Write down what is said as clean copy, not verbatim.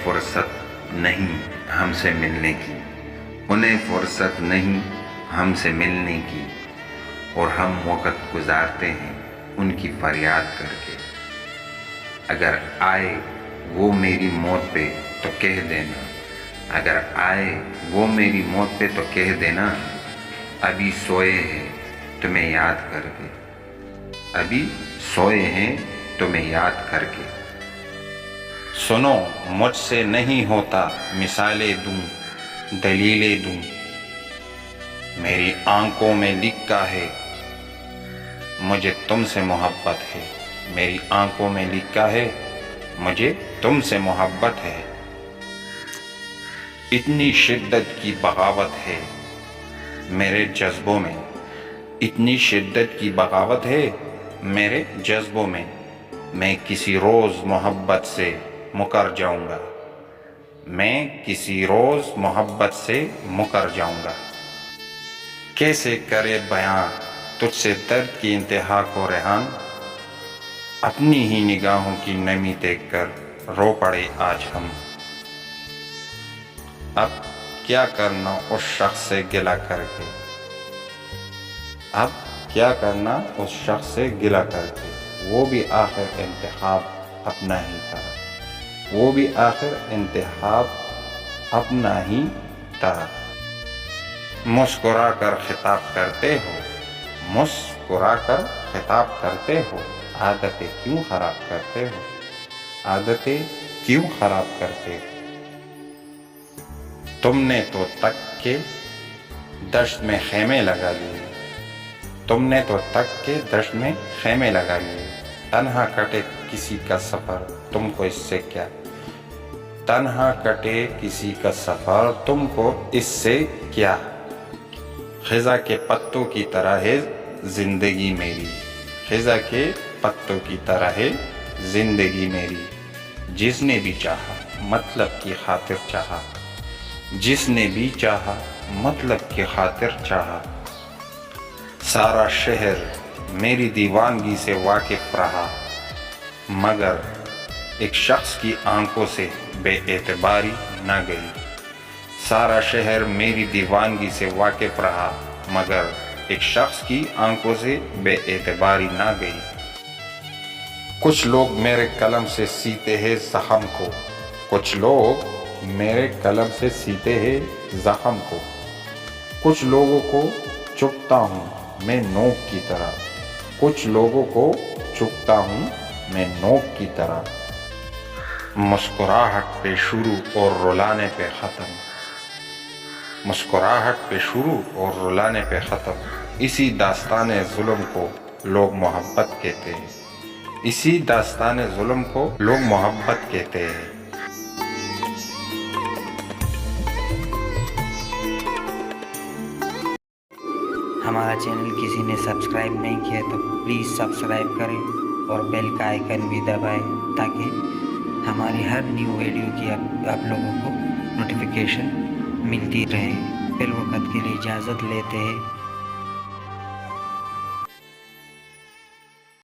فرصت نہیں ہم سے ملنے کی، انہیں فرصت نہیں ہم سے ملنے کی، اور ہم وقت گزارتے ہیں ان کی فریاد کر کے۔ اگر آئے وہ میری موت پہ تو کہہ دینا، اگر آئے وہ میری موت پہ تو کہہ دینا، ابھی سوئے ہیں تمہیں یاد کر کے، ابھی سوئے ہیں تمہیں یاد کر کے۔ سنو مجھ سے نہیں ہوتا مثالیں دوں، دلیلیں دوں، میری آنکھوں میں لکھا ہے مجھے تم سے محبت ہے، میری آنکھوں میں لکھا ہے مجھے تم سے محبت ہے۔ اتنی شدت کی بغاوت ہے میرے جذبوں میں، اتنی شدت کی بغاوت ہے میرے جذبوں میں، میں کسی روز محبت سے مکر جاؤں گا، میں کسی روز محبت سے مکر جاؤں گا۔ کیسے کرے بیاں تجھ سے درد کی انتہا کو ریحان، اپنی ہی نگاہوں کی نمی دیکھ کر رو پڑے آج ہم۔ اب کیا کرنا اس شخص سے گلہ کر کے، اب کیا کرنا اس شخص سے گلہ کر کے، وہ بھی آخر انتخاب اپنا ہی تھا، وہ بھی آخر انتخاب اپنا ہی تھا۔ مسکرا کر خطاب کرتے ہو، مسکرا کر خطاب کرتے ہو، عادتیں کیوں خراب کرتے ہو، عادتیں کیوں خراب کرتے ہو۔ تم نے تو تک کے دشت میں خیمے لگا لیے، تم نے تو تک کے دشت میں خیمے لگا لیے، تنہا کٹے کسی کا سفر تم کو اس سے کیا، تنہا کٹے کسی کا سفر تم کو اس سے کیا۔ خزاں کے پتوں کی طرح ہے زندگی میری، خزاں کے پتوں کی طرح ہے زندگی میری، جس نے بھی چاہا مطلب کی خاطر چاہا، جس نے بھی چاہا مطلب کی خاطر چاہا۔ سارا شہر میری دیوانگی سے واقف رہا، مگر ایک شخص کی آنکھوں سے بے اعتباری نہ گئی، سارا شہر میری دیوانگی سے واقف رہا، مگر ایک شخص کی آنکھوں سے بے اعتباری نہ گئی۔ کچھ لوگ میرے قلم سے سیتے ہیں زخم کو، کچھ لوگ میرے قلم سے سیتے ہیں زخم کو، کچھ لوگوں کو چبھتا ہوں میں نوک کی طرح، کچھ لوگوں کو چبھتا ہوں میں نوک کی طرح۔ مسکراہٹ پہ شروع اور رلانے پہ ختم، مسکراہٹ پہ شروع اور رلانے پہ ختم، اسی داستان ظلم کو لوگ محبت کہتے ہیں، اسی داستان ظلم کو لوگ محبت کہتے ہیں۔ ہمارا چینل کسی نے سبسکرائب نہیں کیا تو پلیز سبسکرائب کریں اور بیل کا آئیکن بھی دبائیں تاکہ ہماری ہر نیو ویڈیو کی آپ لوگوں کو نوٹیفیکیشن ملتی رہے۔ فی الوقت کے لیے اجازت لیتے ہیں۔